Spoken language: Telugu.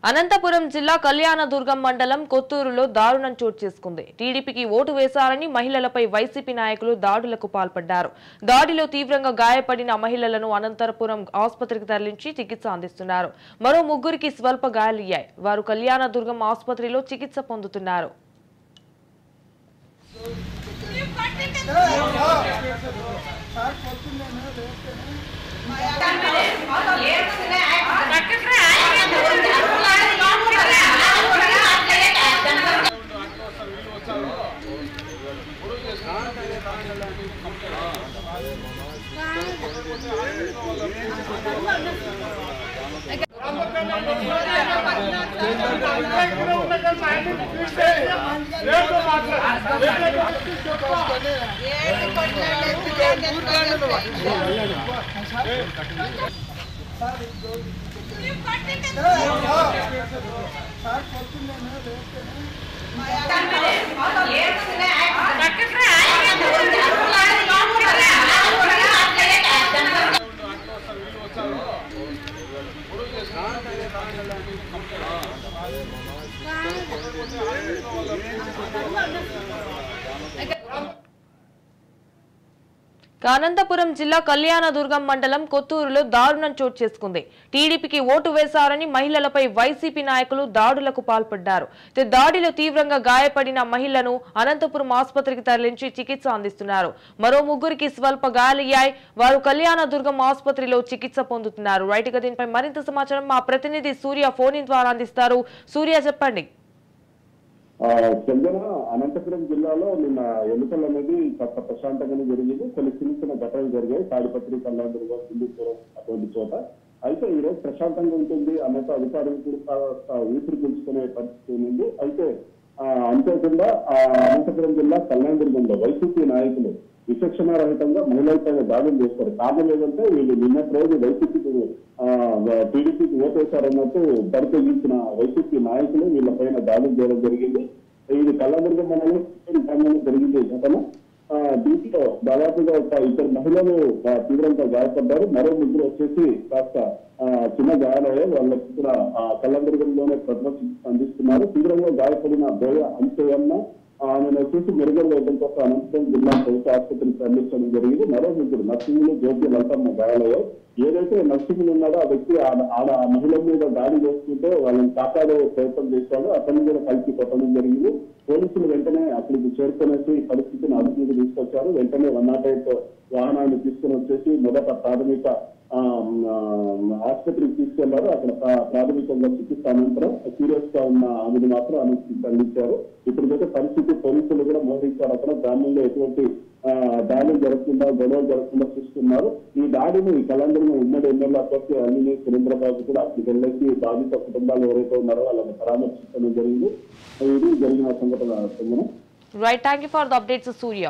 అనంతపురం జిల్లా కళ్యాణదుర్గం మండలం కొత్తూరులో దారుణం చోటు చేసుకుంది. టీడీపీకి ఓటు వేశారని మహిళలపై వైసీపీ నాయకులు దాడులకు పాల్పడ్డారు. దాడిలో తీవ్రంగా గాయపడిన మహిళలను అనంతపురం ఆసుపత్రికి తరలించి చికిత్స అందిస్తున్నారు. మరో ముగ్గురికి స్వల్ప గాయాలయ్యాయి. వారు కళ్యాణదుర్గం ఆసుపత్రిలో చికిత్స పొందుతున్నారు. అనంతపురం జిల్లా కళ్యాణదుర్గం మండలం కొత్తూరులో దారుణం చోటు చేసుకుంది. టీడీపీకి ఓటు వేశారని మహిళలపై వైసీపీ నాయకులు దాడులకు పాల్పడ్డారు. దాడిలో తీవ్రంగా గాయపడిన మహిళను అనంతపురం ఆసుపత్రికి తరలించి చికిత్స అందిస్తున్నారు. మరో ముగ్గురికి స్వల్ప గాయాలయ్యాయి. వారు కళ్యాణదుర్గం ఆసుపత్రిలో చికిత్స పొందుతున్నారు. రైట్ గా దీనిపై మరింత సమాచారం మా ప్రతినిధి సూర్య ఫోన్ ఇన్ ద్వారా అందిస్తారు. సూర్య, చెప్పండి. చందన, అనంతపురం జిల్లాలో నిన్న ఎన్నికలు అనేది కాస్త ప్రశాంతంగానే జరిగింది. కొన్ని చిన్న చిన్న ఘటనలు జరిగాయి. తాడిపత్రి, కళ్యాణదుర్గం, హిందూపురం అటువంటి చోట. అయితే ఈ రోజు ప్రశాంతంగా ఉంటుంది అన్నట్టు అధికారులు కూడా ఊపిరి పీల్చుకునే పరిస్థితి ఉంది. అయితే అంతేకాకుండా అనంతపురం జిల్లా కళ్యాణదుర్గంలో వైసీపీ నాయకులు విచక్షణారహితంగా మహిళలపై దాడులు చేస్తారు. కారణం ఏదంటే వీళ్ళు నిన్నటి రోజు వైసీపీకి టీడీపీకి ఓటేశారన్నట్టు బరితెగించిన వైసీపీ నాయకులు వీళ్ళపైన దాడులు చేయడం జరిగింది. ఇది కళ్యాణదుర్గం మండలం జరిగింది ఘటన. దీంట్లో దాదాపుగా ఇద్దరు మహిళలు తీవ్రంగా గాయపడ్డారు. మరో ముగ్గురు వచ్చేసి కాస్త చిన్న గాయాలయ్యాయి. వాళ్ళకి కూడా కళ్యాణదుర్గంలోనే ప్రథమ చికిత్స అందిస్తున్నారు. తీవ్రంగా గాయపడిన బోయ అంశయన్న ఆమెను వచ్చేసి మెరుగైన వైద్యం కోసం అనంతపురం జిల్లా ప్రభుత్వ ఆసుపత్రికి తరలించడం జరిగింది. మరో ముగ్గురు నర్సింగ్లు, జ్యోతి, లతమ్మ గాయాలయ్యాయి. ఏదైతే నర్సింగ్లు ఉన్నాడో ఆ వ్యక్తి ఆ మహిళ మీద దాడి చేస్తుంటే వాళ్ళని కాపాడే ప్రయత్నం చేశాడు. అతన్ని కూడా కలిసి కొట్టడం జరిగింది. పోలీసులు వెంటనే అక్కడికి చేరుకునేసి పరిస్థితిని అదుపులోకి తీసుకొచ్చారు. వెంటనే 108 వాహనాన్ని తీసుకుని వచ్చేసి మొదట ప్రాథమిక ఆసుపత్రికి తీసుకెళ్లారు. అక్కడ ప్రాథమికంగా చికిత్స అనంతరం సీరియస్ గా ఉన్న ఆమెను మాత్రం అనుమతికి తరలించారు. ఇప్పటికైతే పరిస్థితి పోలీసులు కూడా మోహరించారు. అక్కడ గ్రామంలో ఎటువంటి దాడులు జరగకుండా, గొడవలు జరగకుండా చూస్తున్నారు. ఈ దాడిని కళ్యాణదుర్గం ఉమ్మడి ఎమ్మెల్యే అభ్యర్థి అల్లిని సురేంద్రబాబు కూడా అక్కడికి వెళ్ళేసి బాధిత కుటుంబాలు ఎవరైతే ఉన్నారో వాళ్ళని పరామర్శించడం జరిగింది. ఇది జరిగిన సంఘటన. Right, thank you for the updates Surya.